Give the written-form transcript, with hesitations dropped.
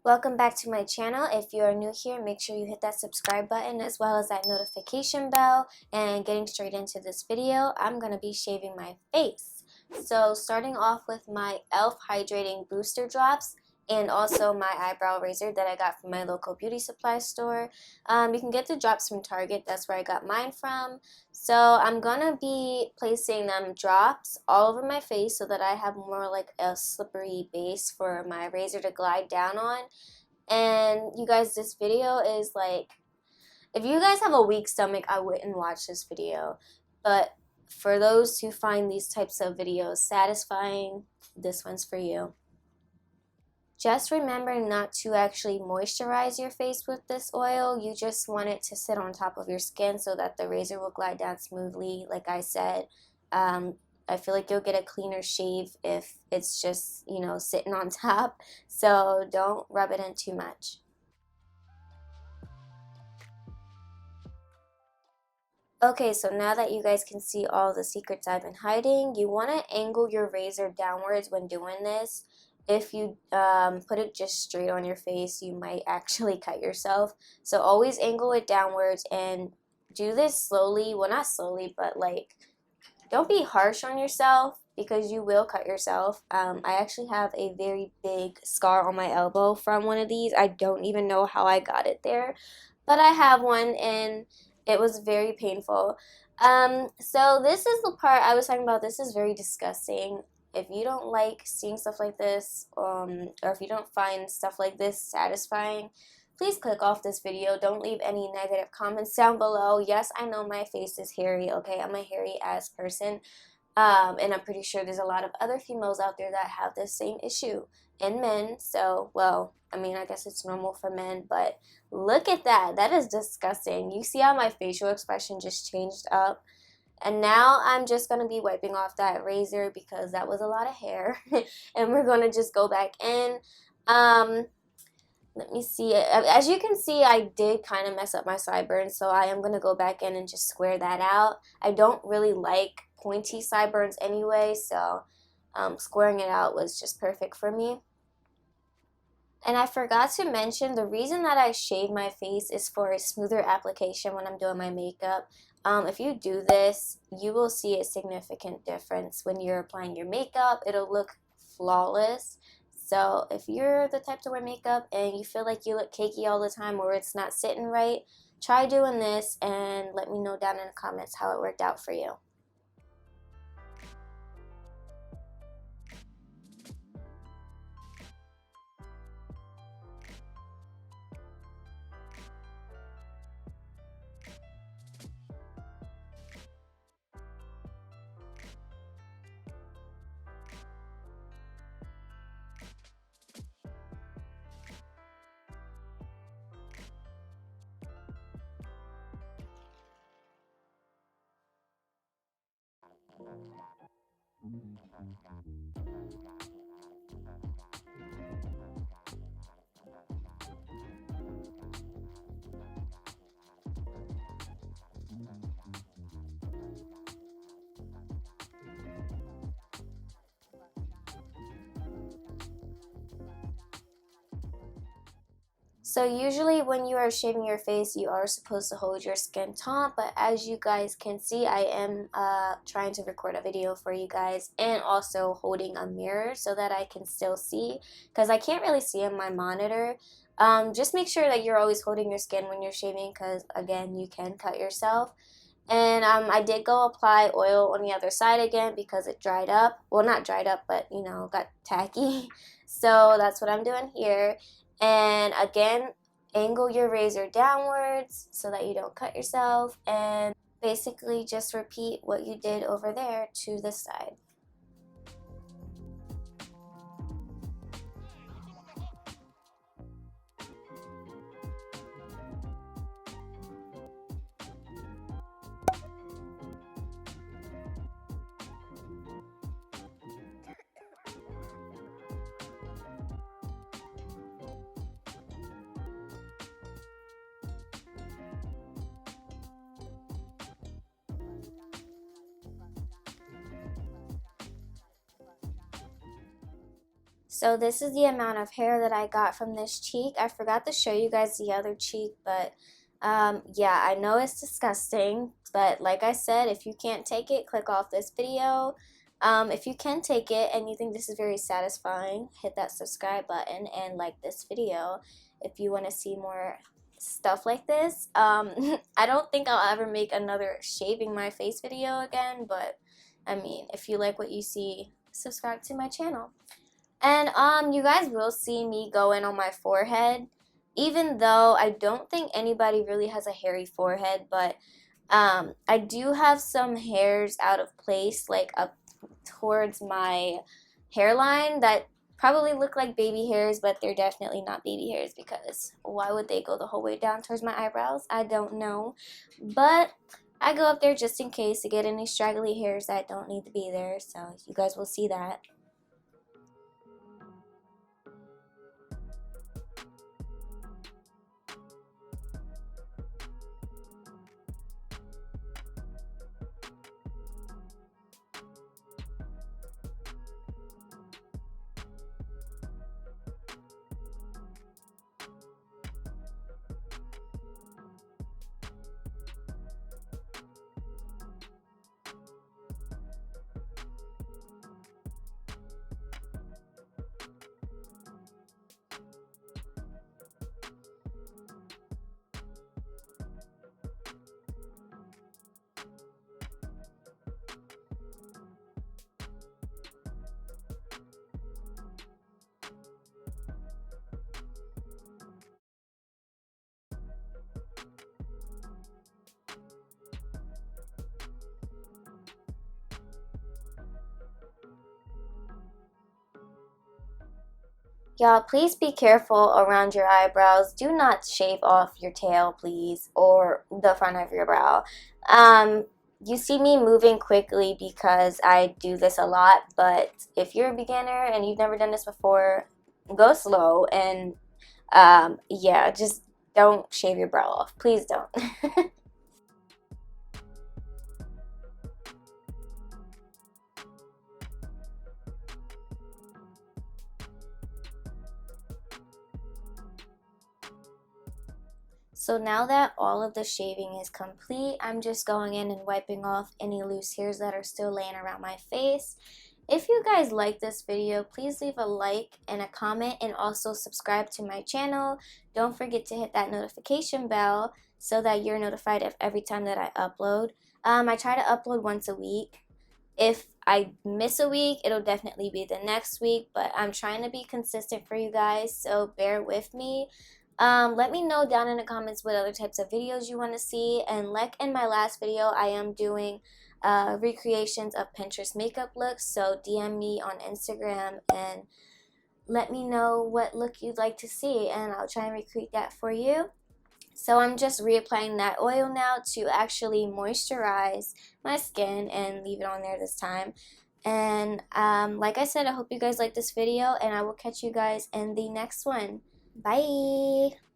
Welcome back to my channel. If you are new here, make sure you hit that subscribe button as well as that notification bell. And getting straight into this video, I'm going to be shaving my face. So starting off with my e.l.f. Hydrating Booster Drops and also my eyebrow razor that I got from my local beauty supply store. You can get the drops from Target. That's where I got mine from. So I'm going to be placing them drops all over my face so that I have more like a slippery base for my razor to glide down on. And you guys, this video is like, if you guys have a weak stomach, I wouldn't watch this video. But for those who find these types of videos satisfying, this one's for you. Just remember not to actually moisturize your face with this oil. You just want it to sit on top of your skin so that the razor will glide down smoothly. Like I said, I feel like you'll get a cleaner shave if it's just, sitting on top. So don't rub it in too much. Okay, so now that you guys can see all the secrets I've been hiding, you want to angle your razor downwards when doing this. If you put it just straight on your face, you might actually cut yourself. So always angle it downwards and do this slowly. Well, not slowly, but like, don't be harsh on yourself because you will cut yourself. I actually have a very big scar on my elbow from one of these. I don't even know how I got it there, but I have one and it was very painful. So this is the part I was talking about. This is very disgusting. If you don't like seeing stuff like this, or if you don't find stuff like this satisfying, please click off this video. Don't leave any negative comments down below. Yes, I know my face is hairy, okay? I'm a hairy ass person. And I'm pretty sure there's a lot of other females out there that have this same issue. And men, so, well, I mean, I guess it's normal for men, but look at that. That is disgusting. You see how my facial expression just changed up? And now I'm just going to be wiping off that razor because that was a lot of hair. And we're going to just go back in. Let me see. As you can see, I did kind of mess up my sideburns, so I am going to go back in and just square that out. I don't really like pointy sideburns anyway, so squaring it out was just perfect for me. And I forgot to mention, the reason that I shave my face is for a smoother application when I'm doing my makeup. If you do this, you will see a significant difference when you're applying your makeup. It'll look flawless. So if you're the type to wear makeup and you feel like you look cakey all the time or it's not sitting right, try doing this and let me know down in the comments how it worked out for you. So usually when you are shaving your face, you are supposed to hold your skin taut, but as you guys can see, I am trying to record a video for you guys and also holding a mirror so that I can still see, because I can't really see in my monitor. Just make sure that you're always holding your skin when you're shaving because, again, you can cut yourself. And I did go apply oil on the other side again because it dried up. Well, not dried up, but, got tacky. So that's what I'm doing here. And again, angle your razor downwards so that you don't cut yourself. And basically just repeat what you did over there to this side. So this is the amount of hair that I got from this cheek. I forgot to show you guys the other cheek, but yeah, I know it's disgusting, but like I said, if you can't take it, click off this video. If you can take it and you think this is very satisfying, hit that subscribe button and like this video if you want to see more stuff like this. I don't think I'll ever make another shaving my face video again, but I mean, if you like what you see, subscribe to my channel. And you guys will see me go in on my forehead, even though I don't think anybody really has a hairy forehead, but I do have some hairs out of place, like up towards my hairline that probably look like baby hairs, but they're definitely not baby hairs because why would they go the whole way down towards my eyebrows? I don't know. But I go up there just in case to get any straggly hairs that don't need to be there, so you guys will see that. Y'all, please be careful around your eyebrows. Do not shave off your tail, please, or the front of your brow. You see me moving quickly because I do this a lot, but if you're a beginner and you've never done this before, go slow and yeah, just don't shave your brow off. Please don't. So now that all of the shaving is complete, I'm just going in and wiping off any loose hairs that are still laying around my face. If you guys like this video, please leave a like and a comment and also subscribe to my channel. Don't forget to hit that notification bell so that you're notified of every time that I upload. I try to upload once a week. If I miss a week, it'll definitely be the next week, but I'm trying to be consistent for you guys, so bear with me. Let me know down in the comments what other types of videos you want to see, and like in my last video, I am doing recreations of Pinterest makeup looks, so DM me on Instagram and let me know what look you'd like to see, and I'll try and recreate that for you. So I'm just reapplying that oil now to actually moisturize my skin and leave it on there this time. And like I said, I hope you guys like this video, and I will catch you guys in the next one. Bye!